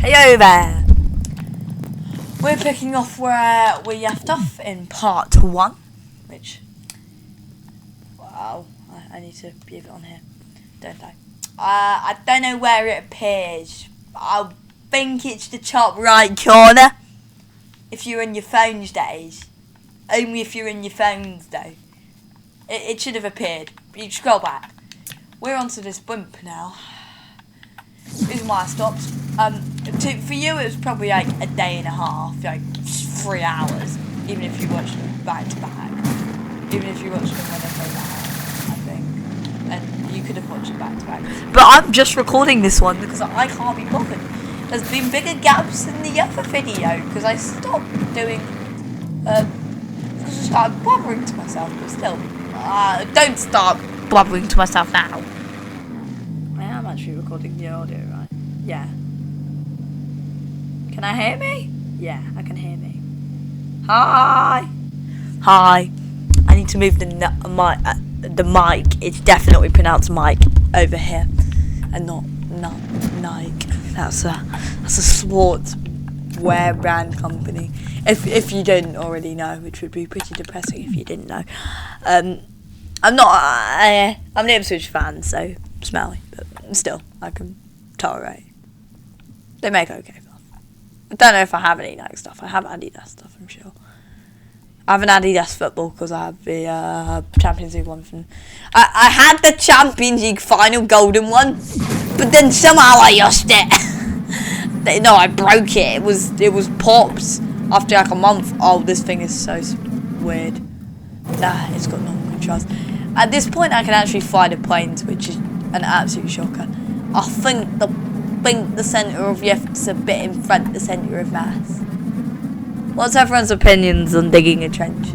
Heyo there! We're picking off where we left off in part 1, which, wow, I need to leave it on here, don't I? I don't know where it appears. I think it's the top right corner, if you're in your phones days. Only if you're in your phones though. It should have appeared. You scroll back. We're onto this bump now. Reason why I stopped. For you it was probably like a day and a half, like 3 hours, even if you watched them back to back. Even if you watched them whenever they were out, I think. And you could have watched them back to back. But I'm just recording this one because I can't be bothered. There's been bigger gaps in the other video because I stopped doing, I started blabbering to myself, but still. Don't start blabbering to myself now. I am actually recording the audio, right? Yeah. Can I hear me? Yeah, I can hear me. Hi! Hi. I need to move the mic. It's definitely pronounced mic over here. And not Nike. That's a sportswear brand company. If you didn't already know, which would be pretty depressing if you didn't know. I'm an Ipswich fan, so smelly, but still, I can tolerate. They make okay stuff. I don't know if I have any Nike stuff. I have Adidas stuff, I'm sure. I have an Adidas football because I have the Champions League one. I had the Champions League final golden one, but then somehow I lost it. No, I broke it. It was popped after like a month. Oh, this thing is so weird. Nah, it's got normal controls. At this point, I can actually fly the planes, which is an absolute shocker. I think the centre of lift's a bit in front of the centre of mass. What's everyone's opinions on digging a trench?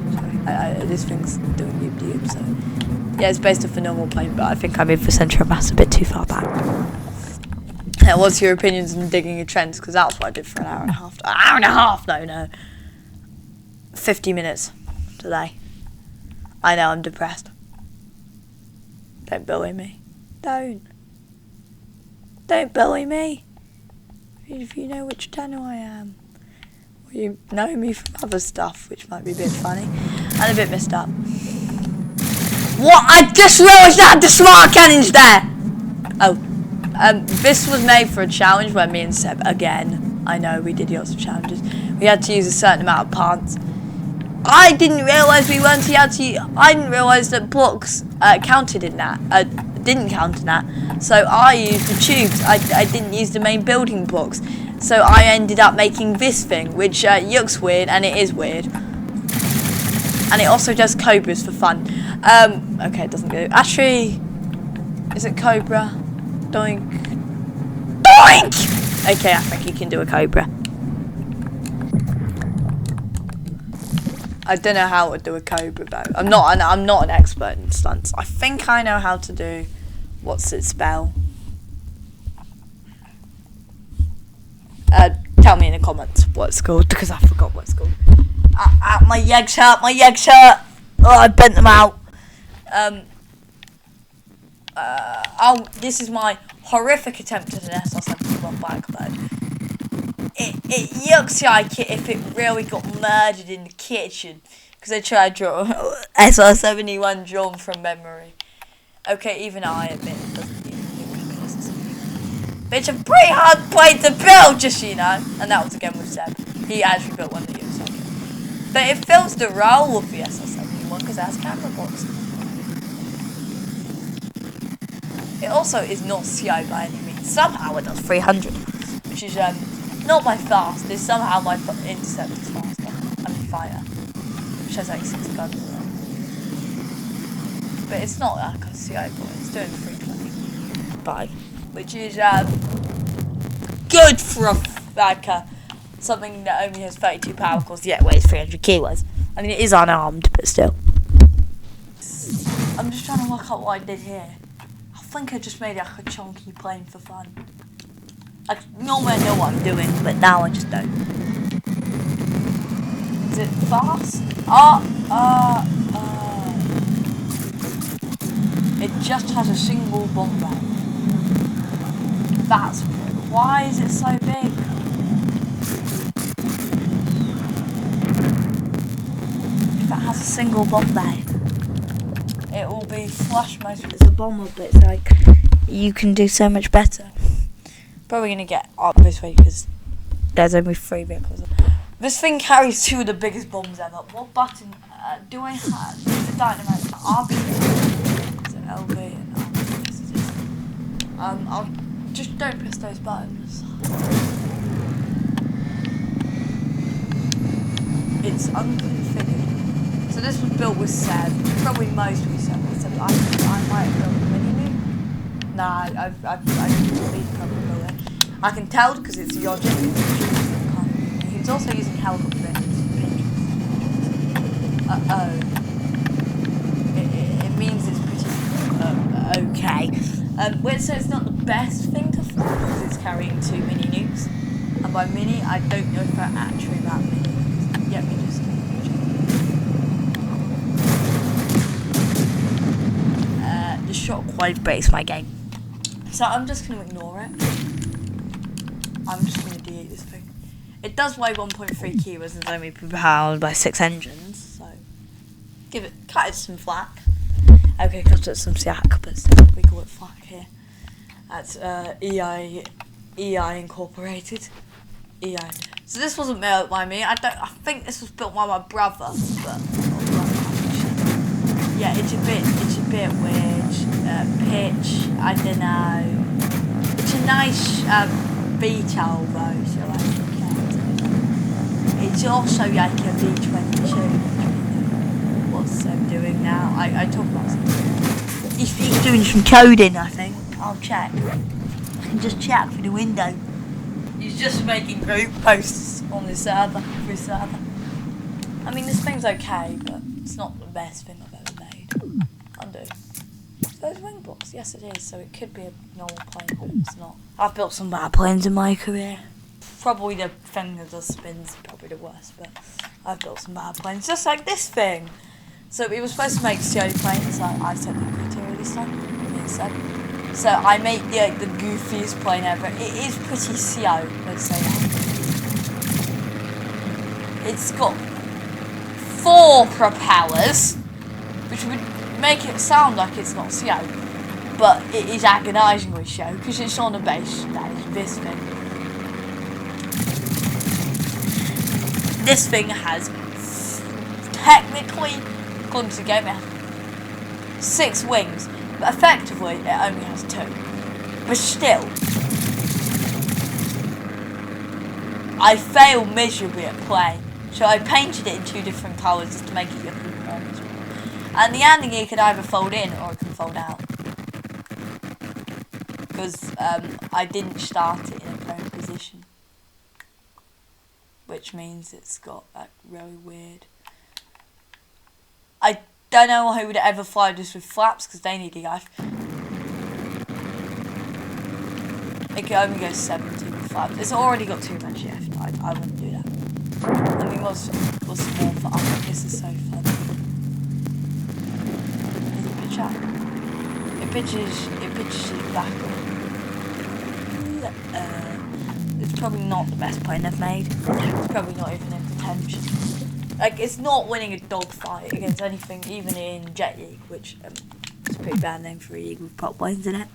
This thing's doing yoop, so yeah, it's based off a normal plane, but I think I moved the centre of mass a bit too far back. Yeah, what's your opinions on digging a trench? Because that's what I did for an hour and a half. An hour and a half? No. 50 minutes today. I know, I'm depressed. Don't bully me. Don't bully me. If you know which channel I am. Or you know me from other stuff, which might be a bit funny. And a bit messed up. What? I just realised I had the smart cannons there! Oh. This was made for a challenge where me and Seb, again, I know we did lots of challenges. We had to use a certain amount of parts. I didn't realise I didn't realise that blocks counted in that. Didn't count in that. So I used the tubes. I didn't use the main building blocks. So I ended up making this thing, which looks weird, and it is weird. And it also does cobras for fun. Okay, it doesn't go. Actually, is it cobra? Doink. Doink! Okay, I think you can do a cobra. I don't know how to do a cobra though. I'm not an expert in stunts. I think I know how to do what's its spell. Tell me in the comments what it's called because I forgot what it's called. My legs hurt. Oh, I bent them out. This is my horrific attempt at an SR-71 bike mode. It looks like it if it really got murdered in the kitchen because I tried to draw SR-71 drawn from memory. Okay, even I admit it doesn't even look like an SR-71. But it's a pretty hard plane to build, just so you know. And that was again with Seb. He actually built one that you saw. But it fills the role of the SR-71 because it has camera box. It also is not slow by any means. Somehow it does 300, which is not my fastest. Somehow my intercept is faster. I mean fighter, which has like 6 guns. But it's not like a slow boy. It's doing 325, which is good for something that only has 32 power cores yet weighs 300 kilos. I mean it is unarmed, but still. I'm just trying to work out what I did here. I think I just made like a chunky plane for fun. Normally I know what I'm doing, but now I just don't. Is it fast? It just has a single bomb bag. That's weird. Why is it so big? single bomb bay. It will be flash mode as a bomber, but it's like you can do so much better. Probably gonna get up this way because there's only 3 vehicles. This thing carries 2 of the biggest bombs ever. What button do I have? The dynamite, RB, so LB and RB. I'll just don't press those buttons. It's unconfigured. So this was built with Seb. Probably most with Seb. I might have built a mini nuke. Nah, I've completely built it. I can tell because it's Yogic. He's also using helicopter. It means it's pretty okay. So it's not the best thing to fly because it's carrying 2 mini nukes. And by mini, I don't know if they're actually that mini. Let me just the shockwave breaks my game. So I'm just going to ignore it. I'm just going to delete this thing. It does weigh 1.3 kilos and is only powered by 6 engines, so cut it some slack. Okay, cut it some slack, but still, we call it flak here. That's EI Incorporated. EI. So this wasn't built by me. I think this was built by my brother, but yeah, it's a bit weird. Pitch, I don't know. It's a nice VTOL though, so I can get it. It's also like a V22. What's Seb doing now? I talk about something. He's doing some coding, I think. I'll check. I can just check through the window. He's just making group posts on his server. I mean, this thing's okay, but it's not the best thing I've ever made. I'll do. Those wing blocks, yes it is, so it could be a normal plane, but it's not. I've built some bad planes in my career. Probably the thing that does spins, probably the worst, but I've built some bad planes, just like this thing. So we were supposed to make CO planes, I said the criteria this time, so I made the goofiest plane ever. It is pretty CO, let's say that. It's got 4 propellers, which would make it sound like it's not CO, but it is agonisingly CO because it's on a base that is this thing. This thing has technically, according to the game, it has 6 wings, but effectively it only has 2. But still, I failed miserably at playing, so I painted it in 2 different colours just to make it look even more miserable. And the landing gear could either fold in or it can fold out. Because I didn't start it in a prone position. Which means it's got like really weird. I don't know who would ever fly this with flaps because they need a life. It can only go 70 with flaps. It's already got too much lift. I wouldn't do that. I mean, what's more for us? This is so fun. It pitches back. It's probably not the best plane I've made. It's probably not even in contention. Like, it's not winning a dogfight against anything, even in Jet League, which is a pretty bad name for a league with prop planes in it.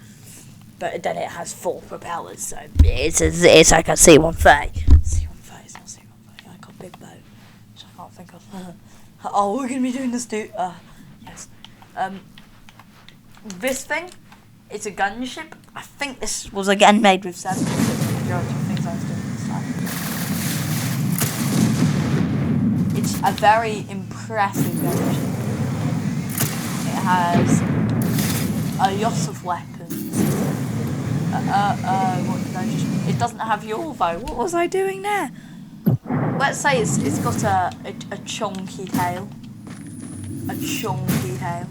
But then it has 4 propellers, so it's like a C-130. C-130 is not C-130. I got a big boat, so I can't think of. Oh, we're gonna be doing this, dude. Yes. This thing, it's a gunship. I think this was again made with 7. The majority of things I was doing this time. It's a very impressive gunship. It has a lot of weapons. What did I just? It doesn't have yaw though. What was I doing there? Let's say it's got a chunky tail. A chunky tail.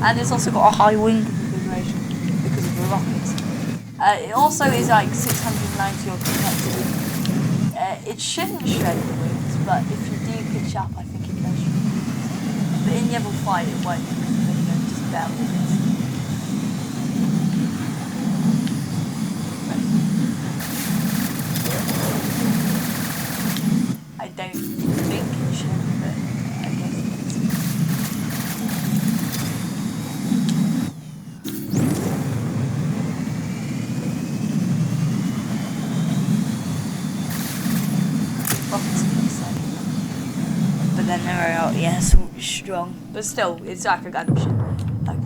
And it's also got a high wing configuration because of the rockets. It also is like 690 odd connected. It shouldn't shred the wings, but if you do pitch up, I think it does. But in level flight, it won't. Just barely miss. I don't think it should. they're out, yes, strong. But still, it's like a gunship. Like,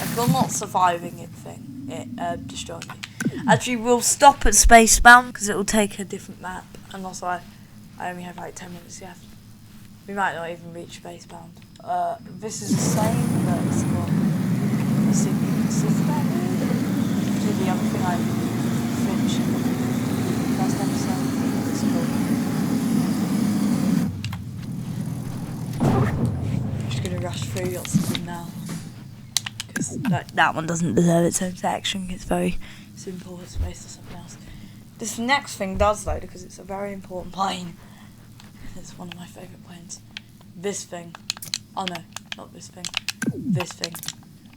if you're not surviving it destroys me. Actually, we'll stop at Spacebound because it will take a different map. And also, I only have like 10 minutes left. We might not even reach Spacebound. This is the same, but it's got a city back here. The other thing I finished last episode. It's cool. I'm just gonna rush through lots of them now. Because that one doesn't deserve its own section. It's very simple. It's based on something else. This next thing does though, because it's a very important plane. It's one of my favourite planes. This thing. Oh no, not this thing. This thing.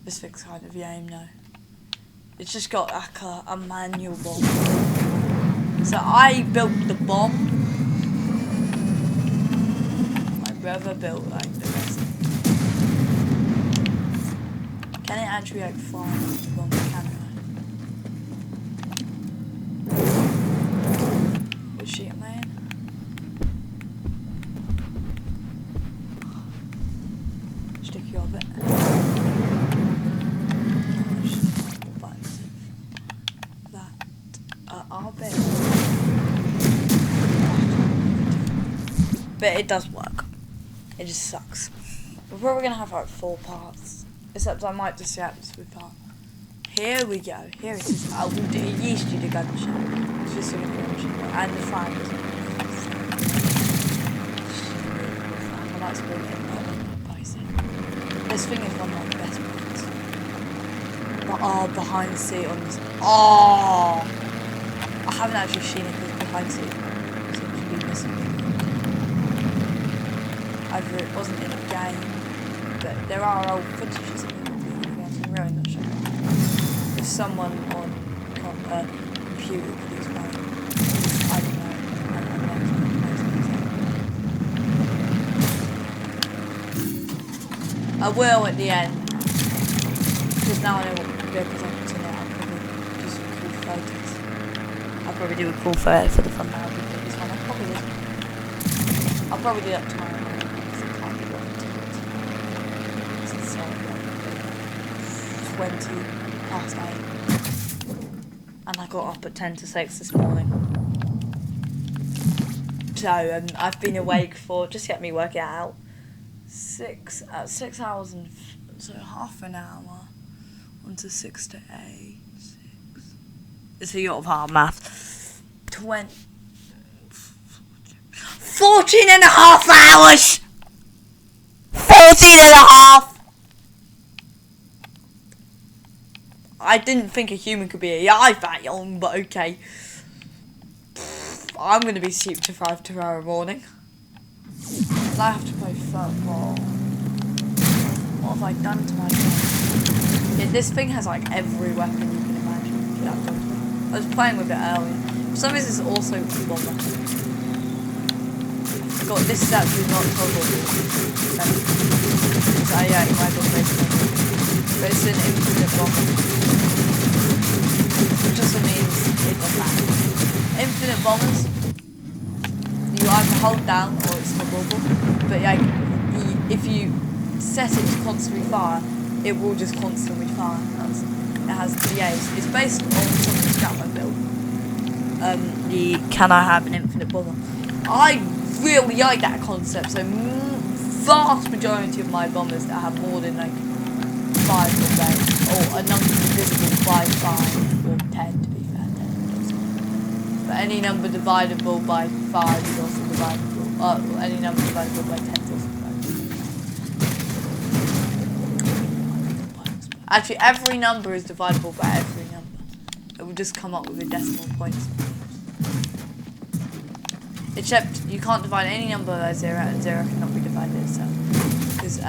This thing's kind of lame, no. It's just got like a manual bomb. So I built the bomb. My brother built like the rest. Can it actually like fly the bomb? Can I? Which sheet am I in? Sticky of it. But it does work. It just sucks. We're probably gonna have like 4 parts. Except I might just set this with part. Here we go. Here it is. I will used to the gunship. It's just gonna be gunship. And the fan. I might spoil it by saying. This thing is one of my best parts. But behind the seat on this. Oh! I haven't actually seen it because behind the seat seems to be missing. Either it wasn't in the game, but there are old footages of it in the games. I'm really not sure. If someone on computer could explain, I don't know. I will at the end, because now I know what vehicles I put in it. I'll probably just record photos. I'll probably do a cool photo for the thumbnail. This one, I'll probably do that tomorrow. 8:20, and I got up at 10 to 6 this morning. So I've been awake for, just get me work it out, 6 hours and so half an hour. 1 to 6 to 8. 6. It's a lot of hard math. 14 and a half hours. 14 and a half. I didn't think a human could be alive that young, but okay. I'm going to be sleep deprived tomorrow morning. And I have to play football. What have I done to my game? Yeah, this thing has like every weapon you can imagine. I was playing with it earlier. For some reason it's also a bomber. This is actually not total. Yeah, it might be basically. But it's an infinite bomb. Which also means it does that. Infinite bombers, you either hold down or it's the bubble. But like, if you set it to constantly fire, it will just constantly fire. It's based on some of the strap I built. Can I have an infinite bomber? I really like that concept. So vast majority of my bombers that have more than like 5 will go, or a number divisible by 5 or 10 to be fair. 10. But any number divisible by 5 is also divisible. Any number divisible by 10 is also divisible. Actually, every number is divisible by every number. It will just come up with a decimal point. Except you can't divide any number by 0, and 0 cannot be divided itself. Because,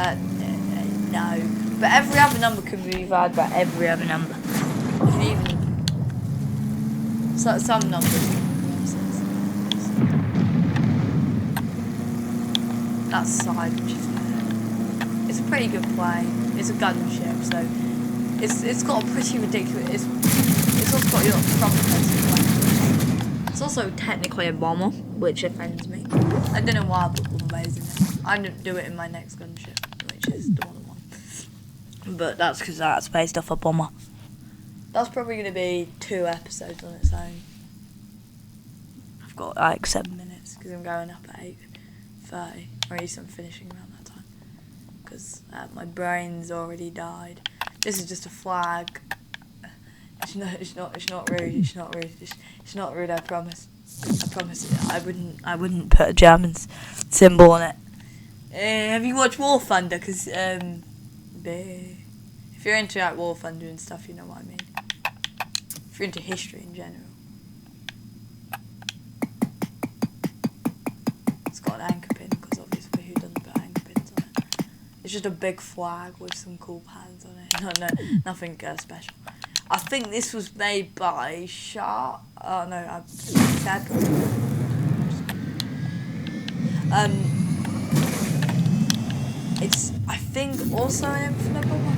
no. But every other number can be divided by every other number. You can even... some numbers. That's side, which is fair. It's a pretty good plane. It's a gunship, so... It's got a pretty ridiculous... It's also got your trumpets as well. It's also technically a bomber, which offends me. I don't know why I put bomber bays in there. I didn't do it in my next gunship, which is the one. But that's because that's based off a bomber. That's probably going to be 2 episodes on its own. I've got like 7 minutes because I'm going up at 8:30, or at least I'm finishing around that time. Because my brain's already died. This is just a flag. It's not rude. It's not rude. It's not rude. I promise. I promise. I wouldn't put a German symbol on it. Have you watched War Thunder? Because if you're into like War Thunder and stuff, you know what I mean. If you're into history in general. It's got an anchor pin because obviously who doesn't put anchor pins on it? It's just a big flag with some cool patterns on it. No, nothing special. I think this was made by Shark. Oh no, I said. It's I think also an infinite bomber.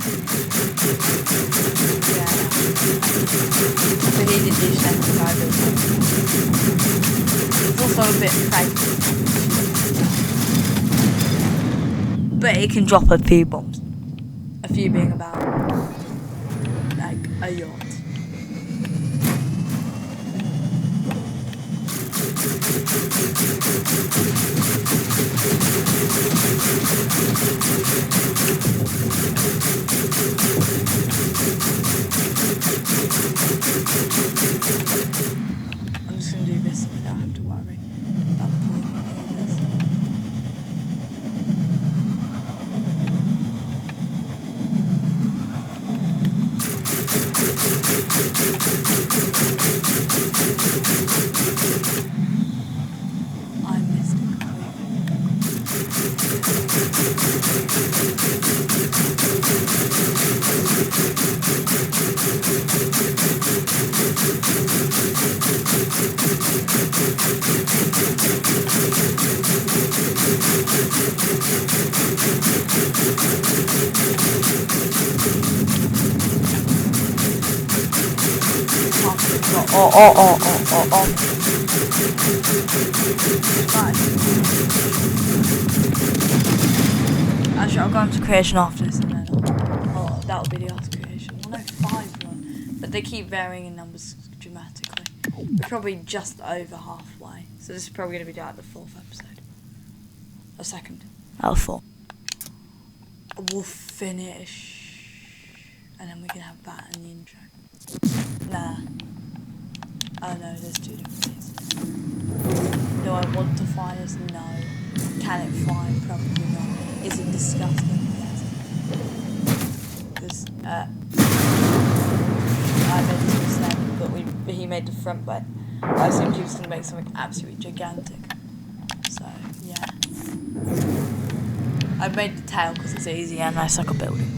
Yeah. But he did do second either. It's also a bit pregnant. But it can drop a few bombs. A few being about like a yacht. I'm just going to do this so I don't have to worry about pulling any of this. I missed it Oh. Right. Actually, I'll go into creation after this and then that'll be the last creation. Well, no, 5 one. But they keep varying in numbers dramatically. We're probably just over halfway. So this is probably going to be like the 4th episode. Or 2nd. Out of 4. We'll finish. And then we can have that in the intro. Nah. Oh no, there's 2 different things. Do I want to fly this? No. Can it fly? Probably not. Is it disgusting? Yes. Because I made this mistake, but he made the front bed. I assumed he was going to make something absolutely gigantic. So, yeah. I've made the tail because it's easy and nice like a building.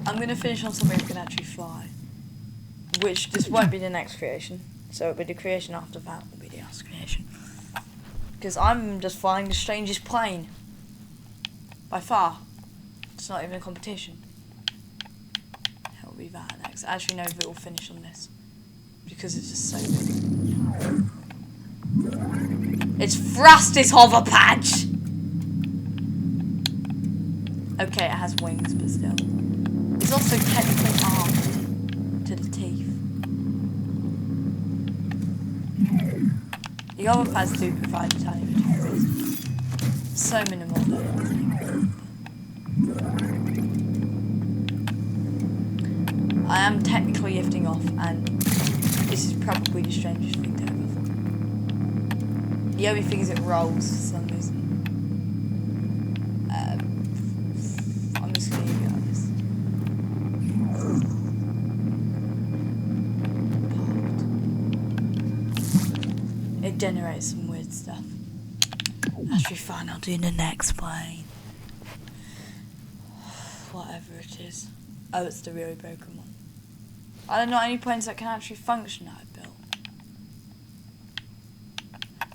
I'm going to finish on something that can actually fly, which this won't be the next creation, so it'll be the creation after that will be the last creation, because I'm just flying the strangest plane, by far. It's not even a competition. It'll be that next. Actually no, it will finish on this, because it's just so big. It's Frosty's hover patch! Okay, it has wings, but still. It's also technically armed to the teeth. The other pads do provide a tiny bit of space. So minimal though. I am technically lifting off, and this is probably the strangest thing to ever fall. The only thing is it rolls for some reason. I'm just going to leave it like this. It generates some weird stuff. Actually fine, I'll do the next plane. Whatever it is. Oh, it's the really broken one. I don't know any planes that can actually function that I built.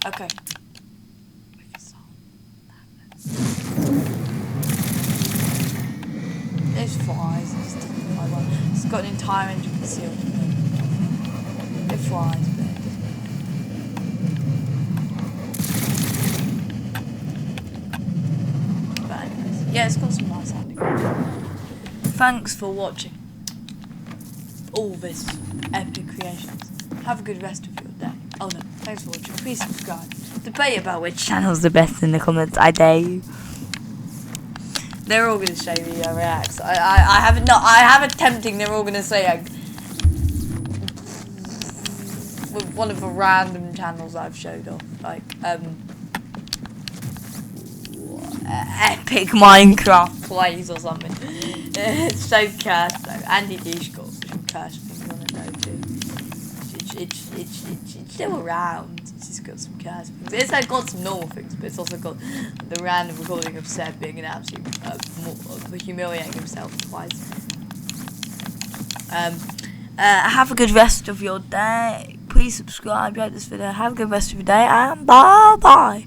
Okay. those flies. It's got an entire engine concealed. It flies, but anyways, yeah, it's got some nice sounding. Thanks for watching all this epic creations. Have a good rest of your day. Oh no, thanks for watching. Please subscribe. Debate about which channel's the best in the comments, I dare you. They're all gonna show me reacts. I have a tempting they're all gonna say with one of the random channels I've showed off. Like epic Minecraft plays or something. It's so cursed though. Andy D's got some cursed things on it though too. It's still around. It's just got some cursed things. It's like got some normal things, but it's also got the random recording of Seb being an absolute humiliating himself twice. Have a good rest of your day. Please subscribe, like this video. Have a good rest of your day, and bye bye.